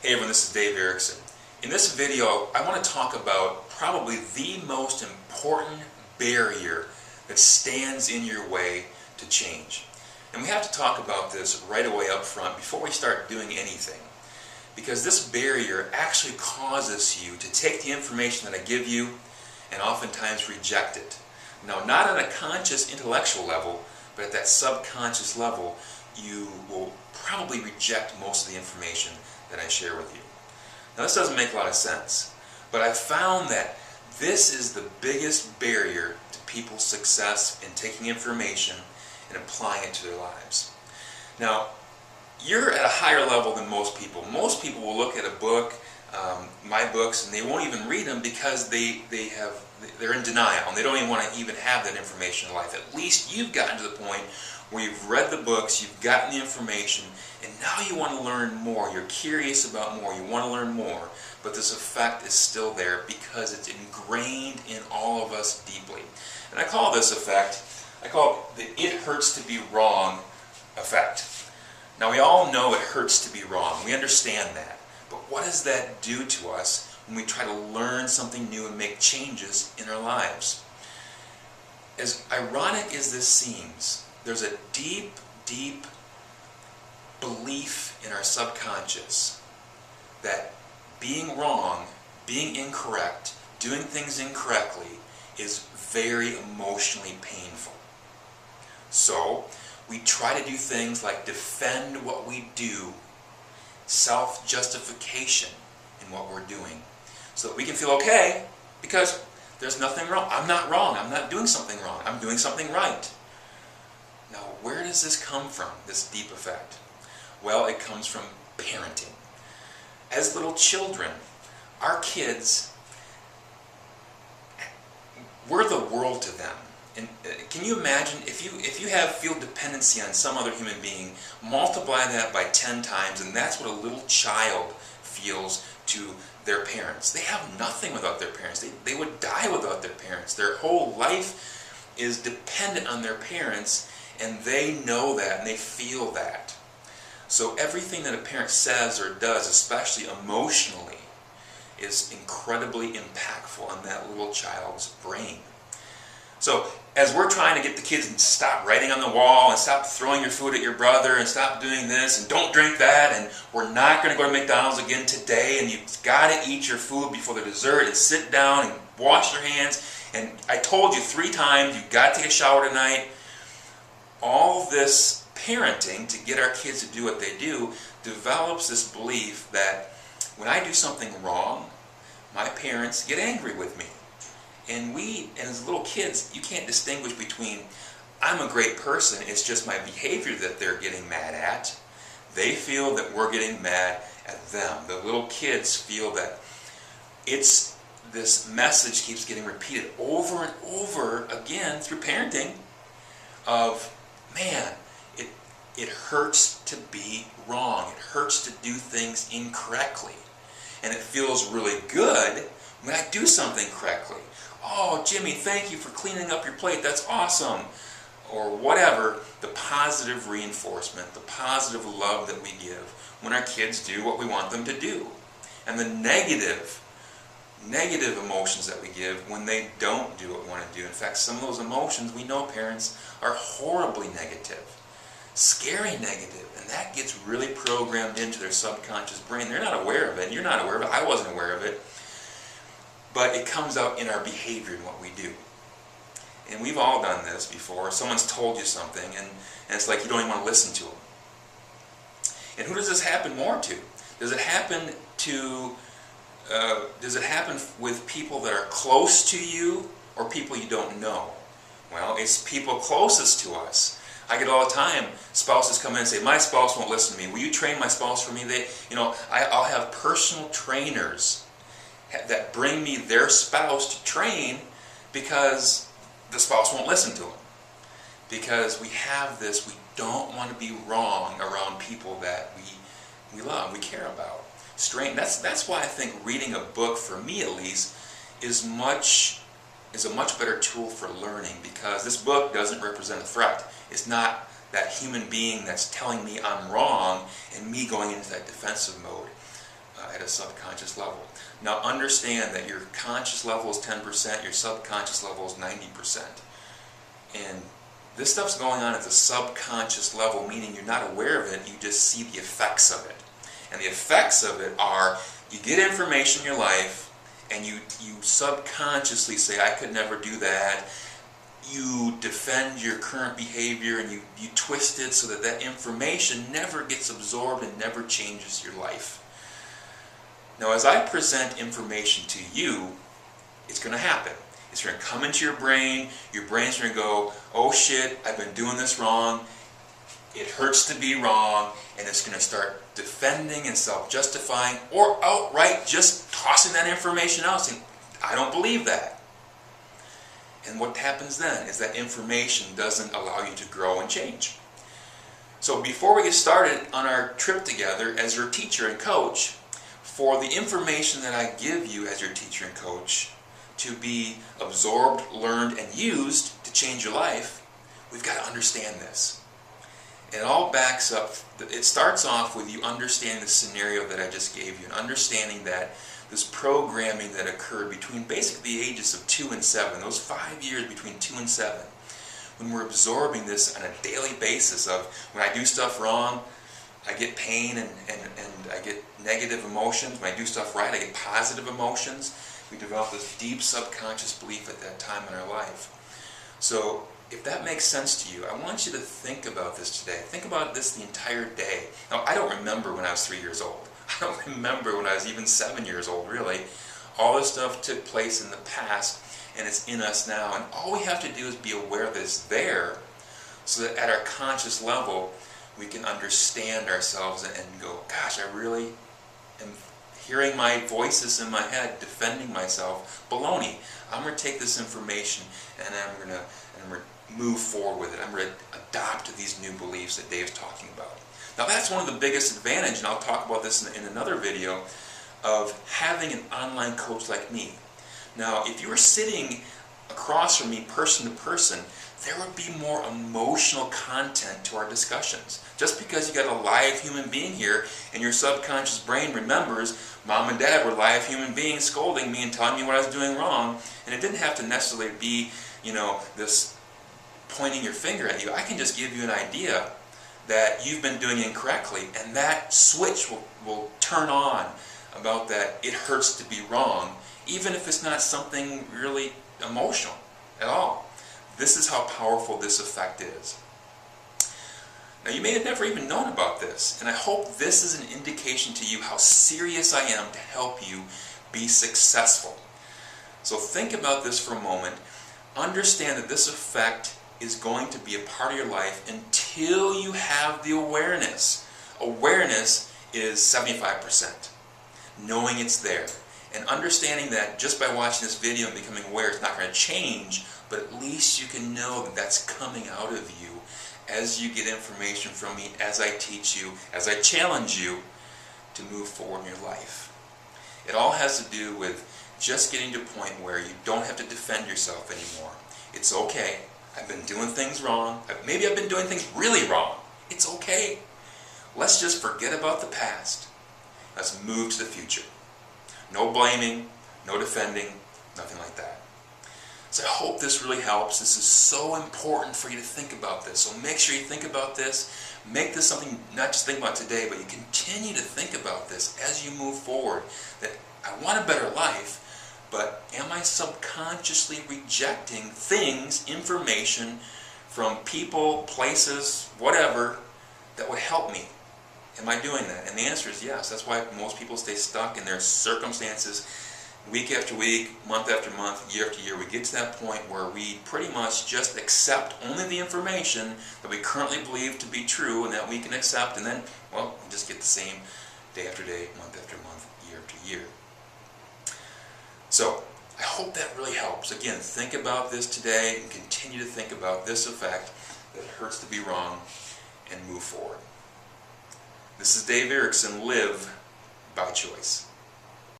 Hey everyone, this is Dave Erickson. In this video, I want to talk about probably the most important barrier that stands in your way to change. And we have to talk about this right away up front before we start doing anything. Because this barrier actually causes you to take the information that I give you and oftentimes reject it. Now, not on a conscious intellectual level, but at that subconscious level, you will probably reject most of the information that I share with you. Now, this doesn't make a lot of sense, but I've found that this is the biggest barrier to people's success in taking information and applying it to their lives. Now, you're at a higher level than most people. Most people will look at a book, my books, and they won't even read them because they're in denial and they don't even want to even have that information in life. At least you've gotten to the point where you've read the books, you've gotten the information, and now you want to learn more. You're curious about more, you want to learn more, but this effect is still there because it's ingrained in all of us deeply. And I call this effect, I call it the "it hurts to be wrong" effect. Now, we all know it hurts to be wrong. We understand that. But what does that do to us when we try to learn something new and make changes in our lives? As ironic as this seems, there's a deep, deep belief in our subconscious that being wrong, being incorrect, doing things incorrectly is very emotionally painful. So, we try to do things like defend what we do, self-justification in what we're doing, so that we can feel okay because there's nothing wrong. I'm not wrong. I'm not doing something wrong. I'm doing something right. Now, where does this come from, this deep effect? Well, it comes from parenting. As little children, our kids, we're the world to them. And can you imagine if you feel dependency on some other human being, multiply that by 10 times, and that's what a little child feels to their parents. They have nothing without their parents. They would die without their parents. Their whole life is dependent on their parents, and they know that and they feel that. So everything that a parent says or does, especially emotionally, is incredibly impactful on that little child's brain. So as we're trying to get the kids to stop writing on the wall and stop throwing your food at your brother and stop doing this and don't drink that and we're not going to go to McDonald's again today and you've got to eat your food before the dessert and sit down and wash your hands and I told you 3 times you've got to take a shower tonight. All this parenting to get our kids to do what they do develops this belief that when I do something wrong, my parents get angry with me. And as little kids, you can't distinguish between I'm a great person, it's just my behavior that they're getting mad at. They feel that we're getting mad at them. The little kids feel that this message keeps getting repeated over and over again through parenting of, man, it hurts to be wrong. It hurts to do things incorrectly. And it feels really good when I do something correctly. Oh, Jimmy, thank you for cleaning up your plate. That's awesome. Or whatever, the positive reinforcement, the positive love that we give when our kids do what we want them to do. And the negative emotions that we give when they don't do what we want to do. In fact, some of those emotions, we know parents, are horribly negative, scary negative, and that gets really programmed into their subconscious brain. They're not aware of it. You're not aware of it. I wasn't aware of it. But it comes out in our behavior and what we do. And we've all done this before. Someone's told you something, and it's like you don't even want to listen to them. And who does this happen more to? Does it happen with people that are close to you or people you don't know? Well, it's people closest to us. I get all the time, spouses come in and say, my spouse won't listen to me. Will you train my spouse for me? I'll have personal trainers that bring me their spouse to train because the spouse won't listen to them. Because we have this, we don't want to be wrong around people that we love, we care about. That's why I think reading a book, for me at least, is a much better tool for learning, because this book doesn't represent a threat. It's not that human being that's telling me I'm wrong and me going into that defensive mode. at a subconscious level. Now understand that your conscious level is 10%, your subconscious level is 90%. And this stuff's going on at the subconscious level, meaning you're not aware of it, you just see the effects of it. And the effects of it are, you get information in your life, and you subconsciously say, I could never do that. You defend your current behavior, and you twist it so that that information never gets absorbed and never changes your life. Now, as I present information to you, it's going to happen. It's going to come into your brain's going to go, oh shit, I've been doing this wrong, it hurts to be wrong, and it's going to start defending and self-justifying, or outright just tossing that information out, saying, I don't believe that. And what happens then is that information doesn't allow you to grow and change. So before we get started on our trip together as your teacher and coach, for the information that I give you as your teacher and coach to be absorbed, learned, and used to change your life, we've got to understand this. It all backs up, it starts off with you understanding the scenario that I just gave you, and understanding that this programming that occurred between basically the ages of 2 and 7, those 5 years between 2 and 7, when we're absorbing this on a daily basis of, when I do stuff wrong, I get pain and I get negative emotions. When I do stuff right, I get positive emotions. We develop this deep subconscious belief at that time in our life. So if that makes sense to you, I want you to think about this today. Think about this the entire day. Now, I don't remember when I was 3 years old. I don't remember when I was even 7 years old, really. All this stuff took place in the past, and it's in us now. And all we have to do is be aware that it's there, so that at our conscious level, we can understand ourselves and go, gosh, I really am hearing my voices in my head defending myself. Baloney. I'm going to take this information and I'm going to move forward with it. I'm going to adopt these new beliefs that Dave's talking about. Now that's one of the biggest advantages, and I'll talk about this in another video, of having an online coach like me. Now, if you were sitting across from me person to person, there would be more emotional content to our discussions. Just because you got a live human being here and your subconscious brain remembers mom and dad were live human beings scolding me and telling me what I was doing wrong, and it didn't have to necessarily be, this pointing your finger at you. I can just give you an idea that you've been doing incorrectly, and that switch will turn on about that it hurts to be wrong, even if it's not something really emotional at all. This is how powerful this effect is. Now, you may have never even known about this, and I hope this is an indication to you how serious I am to help you be successful. So think about this for a moment. Understand that this effect is going to be a part of your life until you have the awareness. Awareness is 75%. Knowing it's there. And understanding that just by watching this video and becoming aware, it's not going to change, but at least you can know that that's coming out of you as you get information from me, as I teach you, as I challenge you to move forward in your life. It all has to do with just getting to a point where you don't have to defend yourself anymore. It's okay. I've been doing things wrong. Maybe I've been doing things really wrong. It's okay. Let's just forget about the past. Let's move to the future. No blaming, no defending, nothing like that. So I hope this really helps. This is so important for you to think about this. So make sure you think about this. Make this something not just think about today, but you continue to think about this as you move forward. That I want a better life, but am I subconsciously rejecting things, information from people, places, whatever, that would help me? Am I doing that? And the answer is yes. That's why most people stay stuck in their circumstances week after week, month after month, year after year. We get to that point where we pretty much just accept only the information that we currently believe to be true and that we can accept, and then, well, we just get the same day after day, month after month, year after year. So, I hope that really helps. Again, think about this today and continue to think about this effect that it hurts to be wrong and move forward. This is Dave Erickson. Live by choice.